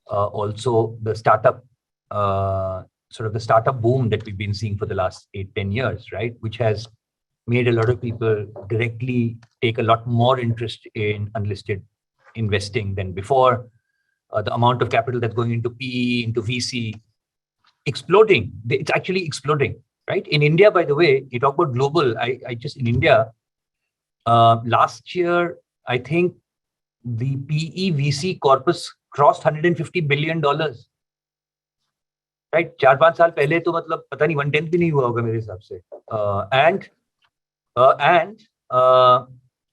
Also, the startup, sort of the startup boom that we've been seeing for the last 8-10 years, right? Which has made a lot of people directly take a lot more interest in unlisted investing than before. The amount of capital that's going into PE, into VC, exploding. It's actually exploding, right? In India, by the way, you talk about global. I just in India, last year, I think the PE VC corpus crossed $150 billion. Right? 4-5 साल पहले तो मतलब पता नहीं 1/10 भी नहीं हुआ होगा मेरे हिसाब से.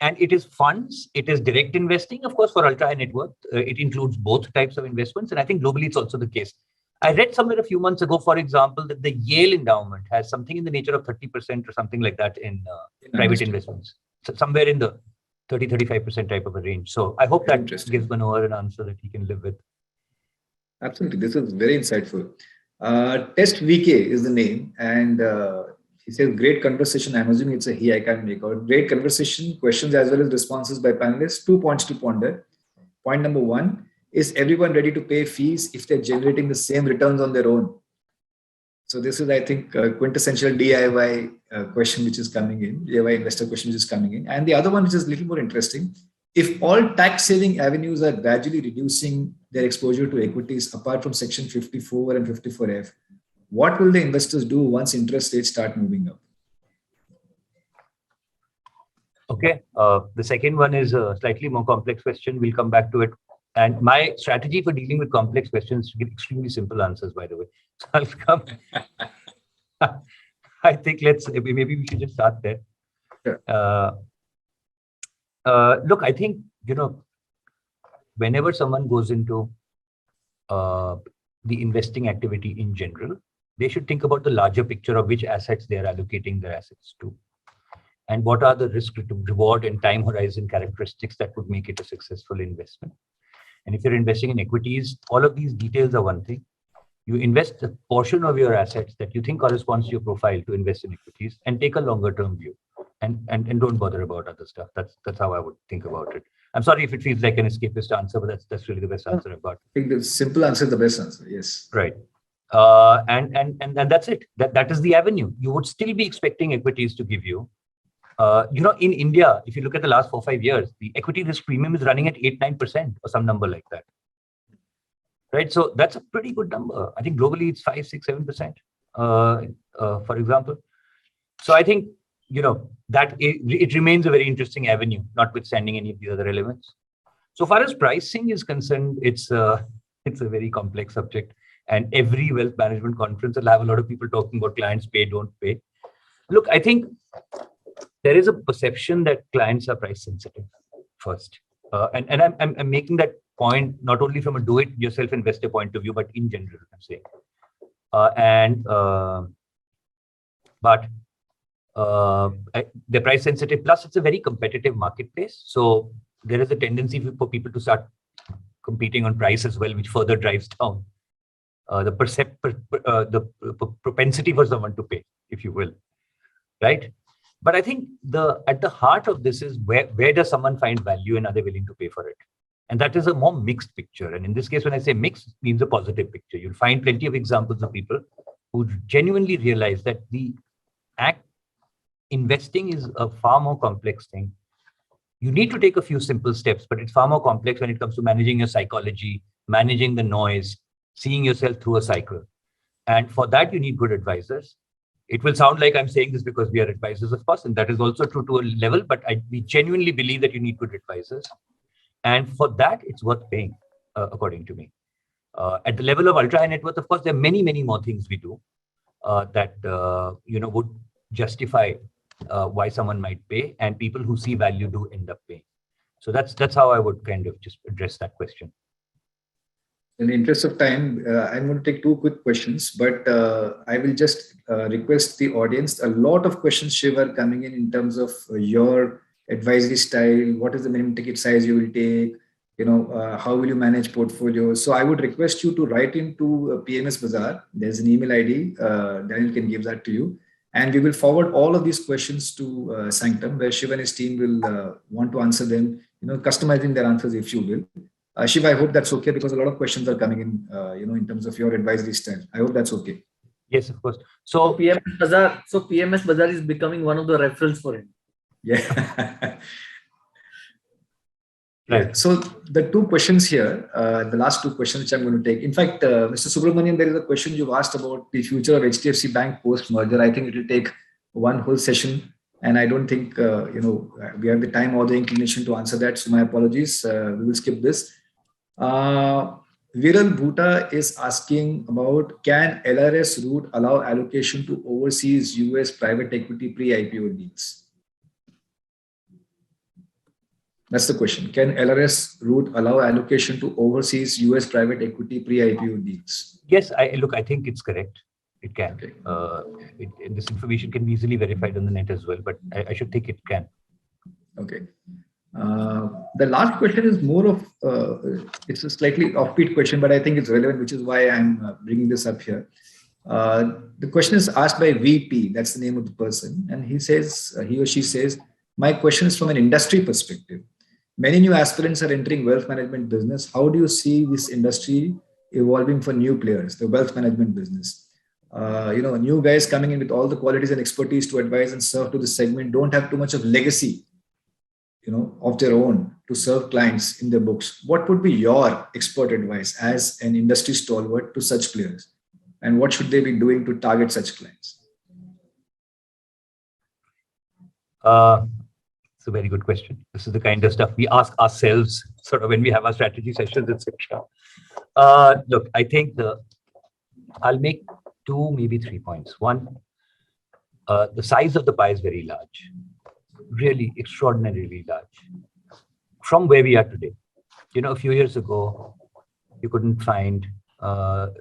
And it is funds, it is direct investing, of course, for ultra high net worth. It includes both types of investments. And I think globally it's also the case. I read somewhere a few months ago, for example, that the Yale endowment has something in the nature of 30% or something like that in private investments. So somewhere in the 30-35% type of a range. So I hope that gives Manohar an answer that he can live with. Absolutely. This is very insightful. Test VK is the name. And he says, great conversation. I'm assuming it's a he, I can't make out. Great conversation, questions as well as responses by panelists. 2 points to ponder. Point number 1, is everyone ready to pay fees if they're generating the same returns on their own? So this is, I think, a quintessential DIY question which is coming in, DIY investor question which is coming in. And the other one, which is a little more interesting, if all tax-saving avenues are gradually reducing their exposure to equities apart from Section 54 and 54F, what will the investors do once interest rates start moving up? Okay. The second one is a slightly more complex question. We'll come back to it. And my strategy for dealing with complex questions is to give extremely simple answers, by the way. So I'll come. I think maybe we should just start there. Sure. Look, I think, whenever someone goes into the investing activity in general, they should think about the larger picture of which assets they are allocating their assets to. And what are the risk reward and time horizon characteristics that would make it a successful investment. And if you're investing in equities, all of these details are one thing. You invest a portion of your assets that you think corresponds to your profile to invest in equities and take a longer term view and don't bother about other stuff. That's how I would think about it. I'm sorry if it feels like an escapist answer, but that's really the best answer I've got. I think the simple answer is the best answer. Yes. Right. And that's it. That is the avenue. You would still be expecting equities to give you. In India, if you look at the last 4-5 years, the equity risk premium is running at 8-9% or some number like that. Right. So that's a pretty good number. I think globally it's 5-6-7%, for example. So I think, that it remains a very interesting avenue, notwithstanding any of the other elements. So far as pricing is concerned, it's a very complex subject. And every wealth management conference will have a lot of people talking about clients pay, don't pay. Look, I think there is a perception that clients are price sensitive first. And I'm making that point not only from a do-it-yourself investor point of view, but in general, I'm saying. They're price sensitive. Plus, it's a very competitive marketplace. So there is a tendency for people to start competing on price as well, which further drives down the propensity for someone to pay, if you will, right? But I think at the heart of this is where does someone find value and are they willing to pay for it? And that is a more mixed picture. And in this case, when I say mixed, it means a positive picture. You'll find plenty of examples of people who genuinely realize that investing is a far more complex thing. You need to take a few simple steps, but it's far more complex when it comes to managing your psychology, managing the noise, seeing yourself through a cycle. And for that, you need good advisors. It will sound like I'm saying this because we are advisors, of course, and that is also true to a level, but we genuinely believe that you need good advisors. And for that, it's worth paying, according to me. At the level of ultra high net worth, of course, there are many, many more things we do that would justify why someone might pay, and people who see value do end up paying. So that's how I would kind of just address that question. In the interest of time, I'm going to take two quick questions, but I will just request the audience. A lot of questions, Shiv, are coming in terms of your advisory style. What is the minimum ticket size you will take? How will you manage portfolios? So I would request you to write into PMS Bazaar. There's an email ID. Daniel can give that to you. And we will forward all of these questions to Sanctum, where Shiv and his team will want to answer them, customizing their answers if you will. Shiv, I hope that's okay because a lot of questions are coming in, in terms of your advisory style. I hope that's okay. Yes, of course. So PMS Bazaar is becoming one of the referrals for him. Yeah. Right. So the two questions here, the last two questions which I'm going to take. In fact, Mr. Subramanian, there is a question you've asked about the future of HDFC Bank post-merger. I think it will take one whole session. And I don't think, we have the time or the inclination to answer that. So my apologies. We will skip this. Viral Bhuta is asking about, can LRS route allow allocation to overseas US private equity pre-IPO deals? That's the question. Can LRS route allow allocation to overseas US private equity pre-IPO deals? Yes, I think it's correct. It can. Okay. This information can be easily verified on the net as well, but I should think it can. Okay. The last question is more of, it's a slightly offbeat question, but I think it's relevant, which is why I'm bringing this up here. The question is asked by VP, that's the name of the person. And he or she says, my question is from an industry perspective. Many new aspirants are entering wealth management business. How do you see this industry evolving for new players, the wealth management business? New guys coming in with all the qualities and expertise to advise and serve to the segment don't have too much of legacy, of their own to serve clients in their books. What would be your expert advice as an industry stalwart to such players? And what should they be doing to target such clients? It's a very good question. This is the kind of stuff we ask ourselves sort of when we have our strategy sessions, etc. Look, I think I'll make two, maybe 3 points. One, the size of the pie is very large, really extraordinarily large from where we are today. A few years ago, you couldn't find, $500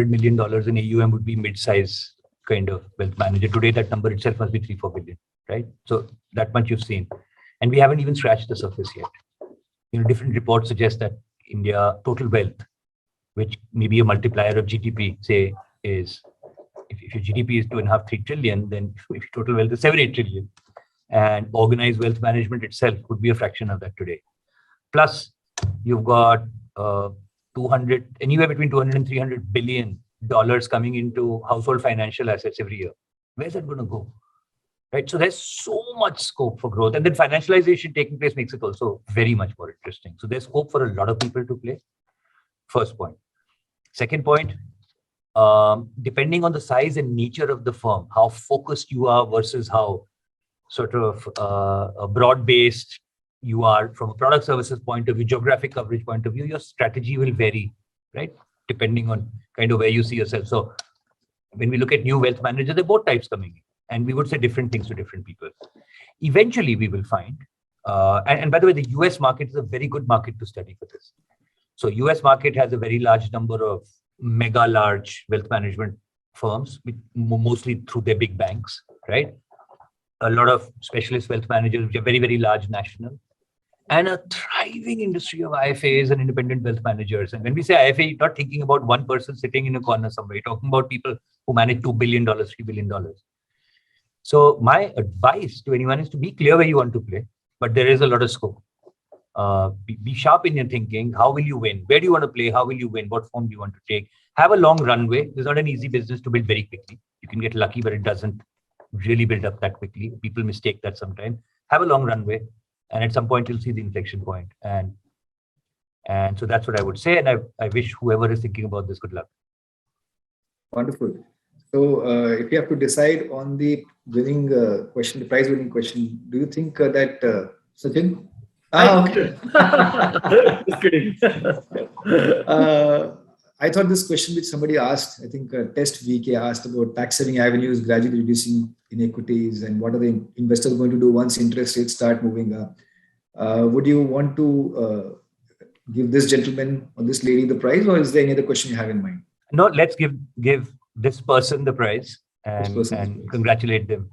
million in AUM would be mid-size kind of wealth manager. Today, that number itself must be 3-4 billion, right? So that much you've seen. And we haven't even scratched the surface yet. Different reports suggest that India total wealth, which may be a multiplier of GDP, say, is, if your GDP is 2.5-3 trillion, then if your total wealth is 7-8 trillion. And organized wealth management itself would be a fraction of that today. Plus, you've got anywhere between 200 and 300 billion dollars coming into household financial assets every year. Where's that going to go? Right? So there's so much scope for growth. And then financialization taking place makes it also very much more interesting. So there's scope for a lot of people to play. First point. Second point, depending on the size and nature of the firm, how focused you are versus how sort of broad-based you are from a product services point of view, geographic coverage point of view, your strategy will vary, right? Depending on kind of where you see yourself. So when we look at new wealth managers, there are both types coming in, and we would say different things to different people. Eventually, we will find, and by the way, the US market is a very good market to study for this. So US market has a very large number of mega large wealth management firms, mostly through their big banks, right? A lot of specialist wealth managers, which are very, very large national, and a thriving industry of IFAs and independent wealth managers. And when we say IFA, you're not thinking about one person sitting in a corner somewhere. You're talking about people who manage $2 billion, $3 billion. So my advice to anyone is to be clear where you want to play, but there is a lot of scope. Be sharp in your thinking. How will you win? Where do you want to play? How will you win? What form do you want to take? Have a long runway. It's not an easy business to build very quickly. You can get lucky, but it doesn't really build up that quickly. People mistake that sometimes. Have a long runway. And at some point, you'll see the inflection point. And so that's what I would say. And I wish whoever is thinking about this good luck. Wonderful. So if you have to decide on the winning question, the prize winning question, do you think that Sachin? Okay. Just kidding. I thought this question which somebody asked, I think Test VK asked about tax saving avenues gradually reducing inequities and what are the investors going to do once interest rates start moving up. Would you want to give this gentleman or this lady the prize, or is there any other question you have in mind? No, let's give this person the prize and congratulate them.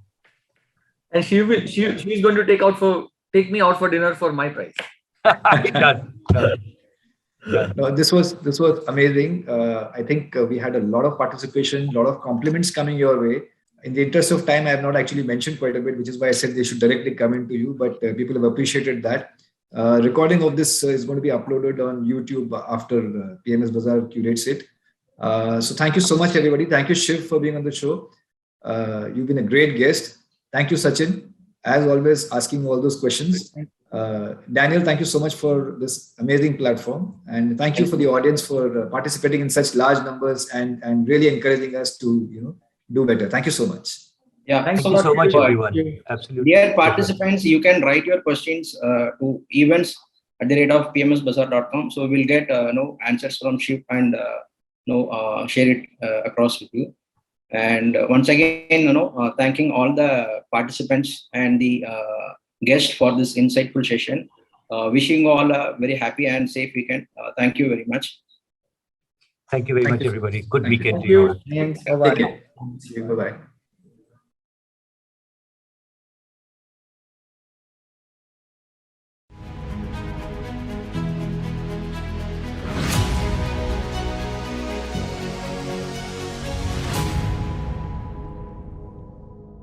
And she's going to take me out for dinner for my prize. Done. No, this was amazing. I think we had a lot of participation, a lot of compliments coming your way. In the interest of time, I have not actually mentioned quite a bit, which is why I said they should directly come into you, but people have appreciated that. Recording of this is going to be uploaded on YouTube after PMS Bazaar curates it. So thank you so much, everybody. Thank you, Shiv, for being on the show. You've been a great guest. Thank you, Sachin, as always, asking all those questions. Daniel, thank you so much for this amazing platform. And thank you for the audience for participating in such large numbers and really encouraging us to do better. Thank you so much. Yeah, thank you so much, everyone. Absolutely. Dear participants, you can write your questions to events@pmsbazaar.com. So we'll get answers from Shiv and share it across with you. And once again, thanking all the participants and the guests for this insightful session. Wishing you all a very happy and safe weekend. Thank you very much. Thank you very much, everybody. Good weekend Thank to you all. you. Thanks. Bye-bye. Bye-bye.